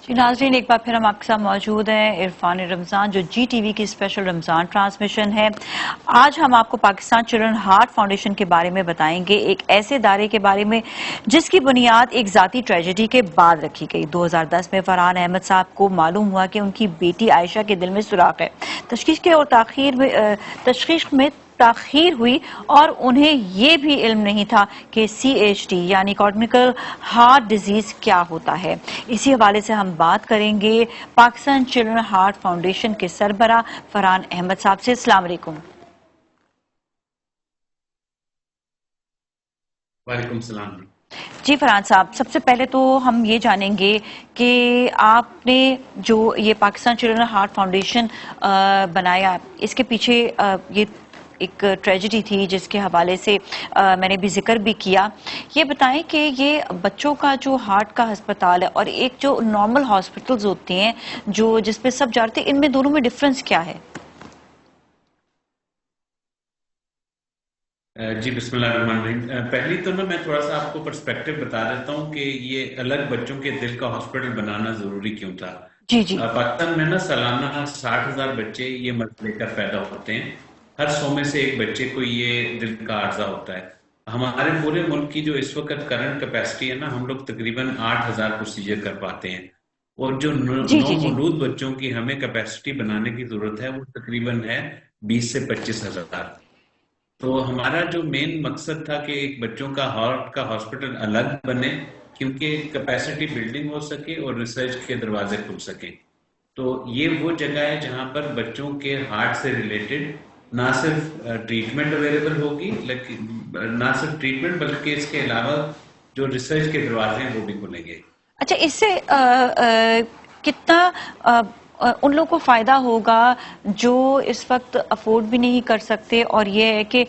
जी नाज़रीन, एक बार फिर हम आपके साथ मौजूद हैं इरफान रमज़ान, जो GTV की स्पेशल रमज़ान ट्रांसमिशन है। आज हम आपको पाकिस्तान चिल्ड्रन हार्ट फाउंडेशन के बारे में बताएंगे, एक ऐसे इदारे के बारे में जिसकी बुनियाद एक ज़ाती ट्रेजेडी के बाद रखी गई। 2010 में फरहान अहमद साहब को मालूम हुआ कि उनकी बेटी आयशा के दिल में सुराख है। तशखीस में ताखीर हुई और उन्हें ये भी इल्म नहीं था कि CHD यानी कॉग्निटिव हार्ट डिजीज क्या होता है। इसी हवाले से हम बात करेंगे पाकिस्तान चिल्ड्रन हार्ट फाउंडेशन के सरबराह फरहान अहमद साहब से। अस्सलाम वालेकुम। वालेकुम सलाम। जी फरहान साहब, सबसे पहले तो हम ये जानेंगे कि आपने जो ये पाकिस्तान चिल्ड्रन हार्ट फाउंडेशन बनाया, इसके पीछे ये एक ट्रेजेडी थी जिसके हवाले से मैंने भी जिक्र भी किया। ये बताएं कि ये बच्चों का जो हार्ट का अस्पताल है और एक जो नॉर्मल हॉस्पिटल्स होते हैं जो जिसपे सब जाते हैं, इनमें दोनों में डिफरेंस क्या है? जी बिस्मिल्लाहिर्रहमानिर्रहीम। पहली तो ना मैं थोड़ा सा आपको पर्सपेक्टिव बता देता हूँ कि ये अलग बच्चों के दिल का हॉस्पिटल बनाना जरूरी क्यों था। जी जी। पाकिस्तान में ना सालाना 60,000 बच्चे ये मर्ज लेकर पैदा होते हैं। हर 100 में से एक बच्चे को ये दिल का आर्जा होता है। हमारे पूरे मुल्क की जो इस वक्त करंट कैपेसिटी है ना, हम लोग तकरीबन 8,000 प्रोसीजर कर पाते हैं, और जो जी जी जी। नौमौलूद बच्चों की हमें कैपेसिटी बनाने की जरूरत है वो तकरीबन है 20 से 25,000। तो हमारा जो मेन मकसद था कि एक बच्चों का हार्ट का हॉस्पिटल अलग बने, क्योंकि कैपेसिटी बिल्डिंग हो सके और रिसर्च के दरवाजे खुल सके। तो ये वो जगह है जहां पर बच्चों के हार्ट से रिलेटेड ना सिर्फ ट्रीटमेंट अवेलेबल होगी, लेकिन ना सिर्फ ट्रीटमेंट बल्कि इसके अलावा जो रिसर्च के दरवाजे हैं वो भी खुलेंगे। अच्छा, इससे कितना उन लोगों को फायदा होगा जो इस वक्त अफोर्ड भी नहीं कर सकते, और ये है कि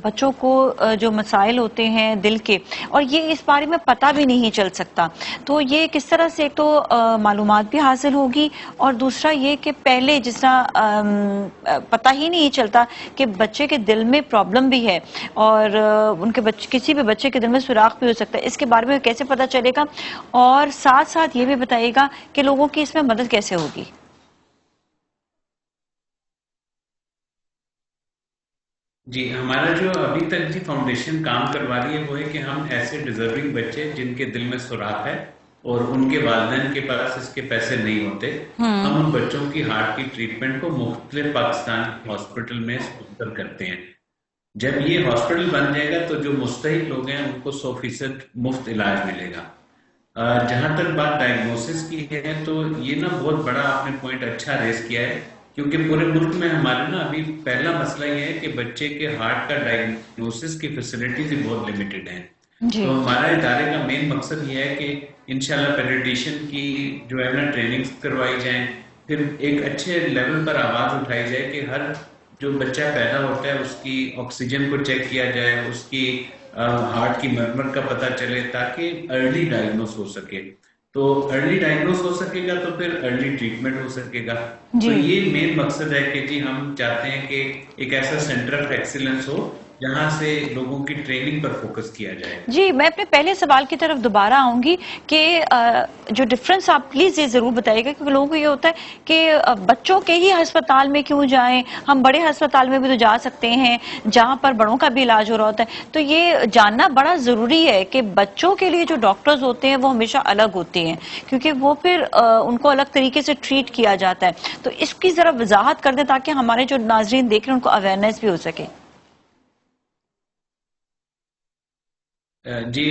बच्चों को जो मसाइल होते हैं दिल के, और ये इस बारे में पता भी नहीं चल सकता, तो ये किस तरह से एक तो मालूमात भी हासिल होगी, और दूसरा ये कि पहले जिस तरह पता ही नहीं चलता कि बच्चे के दिल में प्रॉब्लम भी है और उनके बच्चे, किसी भी बच्चे के दिल में सुराख भी हो सकता है, इसके बारे में कैसे पता चलेगा, और साथ साथ ये भी बताइएगा कि लोगों की इसमें मदद कैसे होगी। जी, हमारा जो अभी तक जी फाउंडेशन काम करवा रही है वो है कि हम ऐसे डिजर्विंग बच्चे जिनके दिल में सुराख है और उनके वालिदैन के पास इसके पैसे नहीं होते, हम उन बच्चों की हार्ट की ट्रीटमेंट को मुख्तलिफ पाकिस्तान हॉस्पिटल में स्पॉन्सर करते हैं। जब ये हॉस्पिटल बन जाएगा तो जो मुस्तहिक लोग हैं उनको 100% मुफ्त इलाज मिलेगा। जहां तक बात डायग्नोसिस की है तो ये ना बहुत बड़ा आपने पॉइंट अच्छा रेस किया है, क्योंकि पूरे मुल्क में हमारे ना अभी पहला मसला ये है कि बच्चे के हार्ट का डायग्नोसिस की फैसिलिटीज ही बहुत लिमिटेड हैं। जी तो हमारा इदारे का मेन मकसद ये है कि इंशाल्लाह पेडियाट्रिशियन की जो है ना ट्रेनिंग करवाई जाए, फिर एक अच्छे लेवल पर आवाज उठाई जाए कि हर जो बच्चा पैदा होता है उसकी ऑक्सीजन को चेक किया जाए, उसकी हार्ट की मरम्मत का पता चले, ताकि अर्ली डायग्नोस हो सके। तो अर्ली डायग्नोस हो सकेगा तो फिर अर्ली ट्रीटमेंट हो सकेगा। तो जी। ये मेन मकसद है कि जी हम चाहते हैं कि एक ऐसा सेंटर ऑफ एक्सीलेंस हो जहां से लोगों की ट्रेनिंग पर फोकस किया जाए। जी, मैं अपने पहले सवाल की तरफ दोबारा आऊंगी कि जो डिफरेंस आप प्लीज ये जरूर बताइएगा, क्योंकि लोगों को ये होता है कि बच्चों के ही अस्पताल में क्यों जाएं, हम बड़े अस्पताल में भी तो जा सकते हैं जहां पर बड़ों का भी इलाज हो रहा होता है। तो ये जानना बड़ा जरूरी है कि बच्चों के लिए जो डॉक्टर्स होते हैं वो हमेशा अलग होते हैं, क्योंकि वो फिर उनको अलग तरीके से ट्रीट किया जाता है। तो इसकी जरा वजाहत कर दें ताकि हमारे जो नाजरीन देख रहे हैं उनको अवेयरनेस भी हो सके। जी,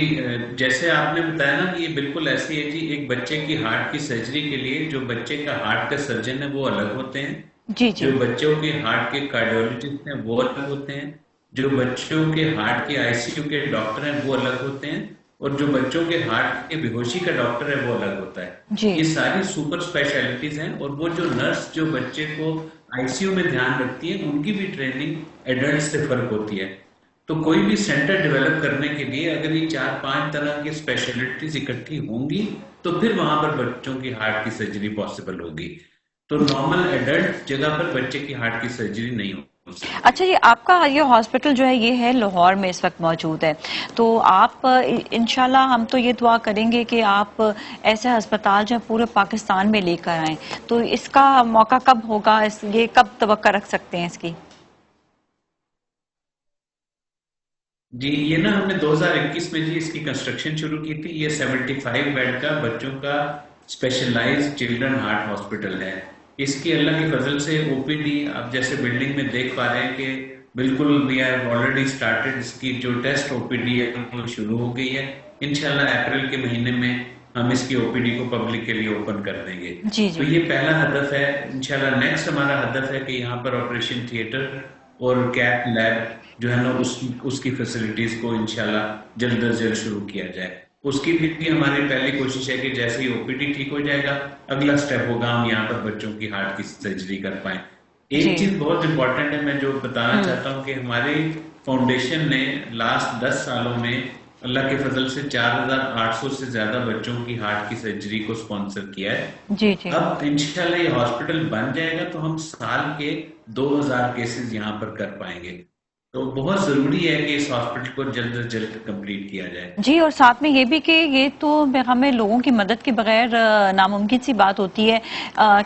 जैसे आपने बताया ना कि ये बिल्कुल ऐसी है जी, एक बच्चे की हार्ट की सर्जरी के लिए जो बच्चे का हार्ट का सर्जन है वो अलग होते हैं, जी जी। जो बच्चों के हार्ट के कार्डियोलॉजिस्ट हैं वो अलग होते हैं, जो बच्चों के हार्ट के आईसीयू के डॉक्टर हैं वो अलग होते हैं, और जो बच्चों के हार्ट के बेहोशी का डॉक्टर है वो अलग होता है। जी ये सारी सुपर स्पेशलिटीज हैं, और वो जो नर्स जो बच्चे को आईसीयू में ध्यान रखती है उनकी भी ट्रेनिंग एडल्ट से फर्क होती है। तो कोई भी सेंटर डेवलप करने के लिए अगर ये 4-5 तरह की स्पेशलिटीज इकट्ठी होंगी तो फिर वहां पर बच्चों की हार्ट की सर्जरी पॉसिबल होगी। तो नॉर्मल एडल्ट जगह पर बच्चे की हार्ट की सर्जरी नहीं हो سے. اچھا جی، آپ کا یہ ہاسپٹل جو ہے یہ ہے لاہور میں اس وقت موجود ہے، تو آپ انشاءاللہ ہم تو یہ دعا کریں گے کہ آپ ایسے ہسپتال جو ہے پورے پاکستان میں لے کر آئیں، تو اس کا موقع کب ہوگا، یہ کب توقع رکھ سکتے ہیں اس کی؟ جی یہ نا ہم نے 2021 میں جی اس کی کنسٹرکشن شروع کی تھی. یہ 75 بیڈ کا بچوں کا اسپیشلائز چلڈرن ہارٹ ہاسپٹل ہے. اس کی اللہ کی فضل سے او پی ڈی آپ جیسے بلڈنگ میں دیکھ پا رہے ہیں کہ بالکل وی آر آلریڈی اسٹارٹیڈ. اس کی جو ٹیسٹ او پی ڈی ہے وہ شروع ہو گئی ہے. انشاءاللہ اپریل کے مہینے میں ہم اس کی او پی ڈی کو پبلک کے لیے اوپن کر دیں گے. جی تو جی یہ پہلا ہدف ہے. انشاءاللہ نیکسٹ ہمارا ہدف ہے کہ یہاں پر آپریشن تھیٹر اور کیپ لیب جو ہے نا اس کی فیسلٹیز کو انشاءاللہ جلد از جلد شروع کیا جائے. اس کی بھی ہماری پہلی کوشش ہے کہ جیسے ہی او پی ڈی ٹھیک ہو جائے گا اگلا سٹیپ ہوگا ہم یہاں پر بچوں کی ہارٹ کی سرجری کر پائیں. ایک جی چیز بہت امپورٹنٹ ہے میں جو بتانا چاہتا ہوں کہ ہماری فاؤنڈیشن نے لاسٹ 10 سالوں میں اللہ کے فضل سے 4800 سے زیادہ بچوں کی ہارٹ کی سرجری کو سپانسر کیا ہے. جی جی اب انشاءاللہ یہ ہاسپٹل بن جائے گا تو ہم سال کے 2000 کیسز یہاں پر کر پائیں گے. تو بہت ضروری ہے کہ اس ہاسپٹل کو جلد از جلد کمپلیٹ کیا جائے. جی، اور ساتھ میں یہ بھی کہ یہ تو ہمیں لوگوں کی مدد کے بغیر ناممکن سی بات ہوتی ہے.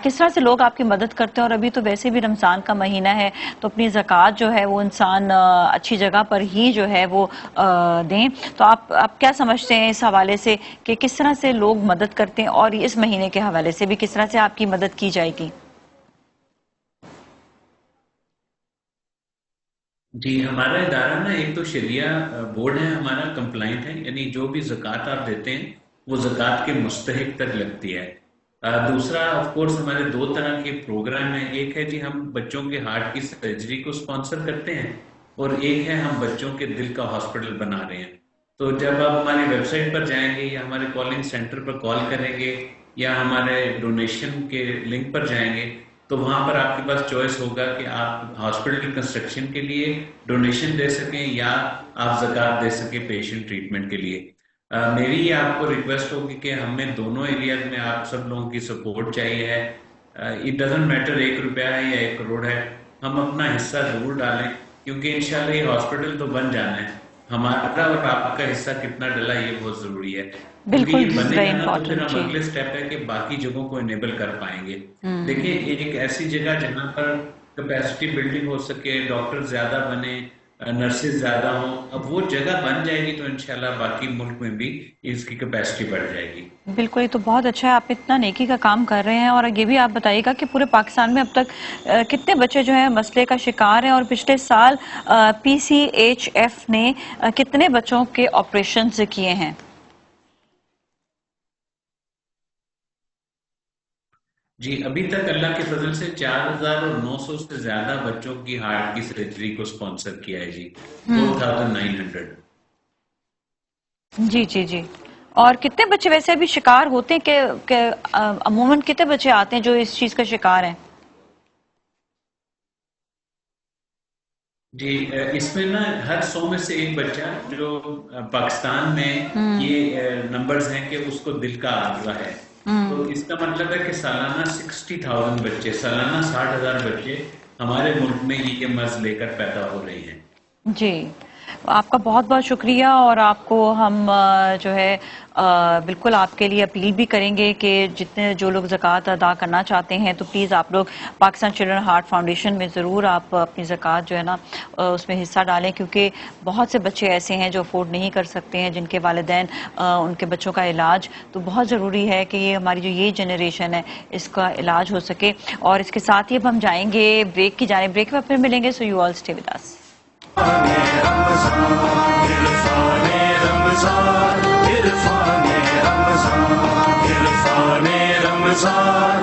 کس طرح سے لوگ آپ کی مدد کرتے ہیں، اور ابھی تو ویسے بھی رمضان کا مہینہ ہے تو اپنی زکوٰۃ جو ہے وہ انسان اچھی جگہ پر ہی جو ہے وہ دیں. تو آپ کیا سمجھتے ہیں اس حوالے سے کہ کس طرح سے لوگ مدد کرتے ہیں، اور اس مہینے کے حوالے سے بھی کس طرح سے آپ کی مدد کی جائے گی؟ جی ہمارا ادارہ نا ایک تو شریعہ بورڈ ہے ہمارا، کمپلائنٹ ہے، یعنی جو بھی زکوٰۃ آپ دیتے ہیں وہ زکوٰۃ کے مستحق تک لگتی ہے. دوسرا آف کورس ہمارے 2 طرح کے پروگرام ہیں. ایک ہے جی ہم بچوں کے ہارٹ کی سرجری کو سپانسر کرتے ہیں، اور ایک ہے ہم بچوں کے دل کا ہاسپٹل بنا رہے ہیں. تو جب آپ ہماری ویب سائٹ پر جائیں گے یا ہمارے کالنگ سینٹر پر کال کریں گے یا ہمارے ڈونیشن کے لنک پر جائیں گے تو وہاں پر آپ کے پاس چوائس ہوگا کہ آپ ہاسپٹل کی کنسٹرکشن کے لیے ڈونیشن دے سکیں یا آپ زکوٰۃ دے سکیں پیشنٹ ٹریٹمنٹ کے لیے. میری یہ آپ کو ریکویسٹ ہوگی کہ ہمیں دونوں ایریاز میں آپ سب لوگوں کی سپورٹ چاہیے ہے. اٹ ڈزنٹ میٹر 1 روپیہ ہے یا 1 کروڑ ہے، ہم اپنا حصہ ضرور ڈالیں کیونکہ انشاءاللہ یہ ہاسپٹل تو بن جانا ہے. ہمارا اور آپ کا حصہ کتنا ڈلا یہ بہت ضروری ہے کیونکہ بالکل، یہ بنے ویری گا نا تو پھر امپورٹنٹ. ہم جی اگلے سٹیپ ہے کہ باقی جگہوں کو انیبل کر پائیں گے. دیکھیں ایک ایسی جگہ جہاں پر کیپیسٹی بلڈنگ ہو سکے، ڈاکٹر زیادہ بنے، نرسز زیادہ ہوں، اب وہ جگہ بن جائے گی تو انشاءاللہ باقی ملک میں بھی اس کی کیپیسٹی بڑھ جائے گی. بالکل، یہ تو بہت اچھا ہے، آپ اتنا نیکی کا کام کر رہے ہیں. اور یہ بھی آپ بتائیے گا کہ پورے پاکستان میں اب تک کتنے بچے جو ہیں مسئلے کا شکار ہیں، اور پچھلے سال پی سی ایچ ایف نے کتنے بچوں کے آپریشنز کیے ہیں؟ جی ابھی تک اللہ کے فضل سے 4900 سے زیادہ بچوں کی ہارٹ کی سرجری کو سپانسر کیا ہے جی. 4900. جی جی جی. اور کتنے بچے ویسے ابھی شکار ہوتے ہیں کہ عموماً کتنے بچے آتے ہیں جو اس چیز کا شکار ہیں؟ جی اس میں نا ہر 100 میں سے ایک بچہ جو پاکستان میں یہ نمبرز ہیں کہ اس کو دل کا عارضہ ہے. تو اس کا مطلب ہے کہ سالانہ 60,000 بچے، سالانہ 60,000 بچے ہمارے ملک میں یہ مرض لے کر پیدا ہو رہے ہیں. جی آپ کا بہت بہت شکریہ. اور آپ کو ہم جو ہے بالکل آپ کے لیے اپیل بھی کریں گے کہ جو لوگ زکوٰۃ ادا کرنا چاہتے ہیں تو پلیز آپ لوگ پاکستان چلڈرن ہارٹ فاؤنڈیشن میں ضرور آپ اپنی زکوٰۃ جو ہے نا اس میں حصہ ڈالیں، کیونکہ بہت سے بچے ایسے ہیں جو افورڈ نہیں کر سکتے ہیں، جن کے والدین ان کے بچوں کا علاج، تو بہت ضروری ہے کہ یہ ہماری جو یہ جنریشن ہے اس کا علاج ہو سکے. اور اس کے ساتھ ہی اب ہم جائیں گے بریک کی جانب. بریک میں پھر ملیں گے. So you all stay with us. Ramzan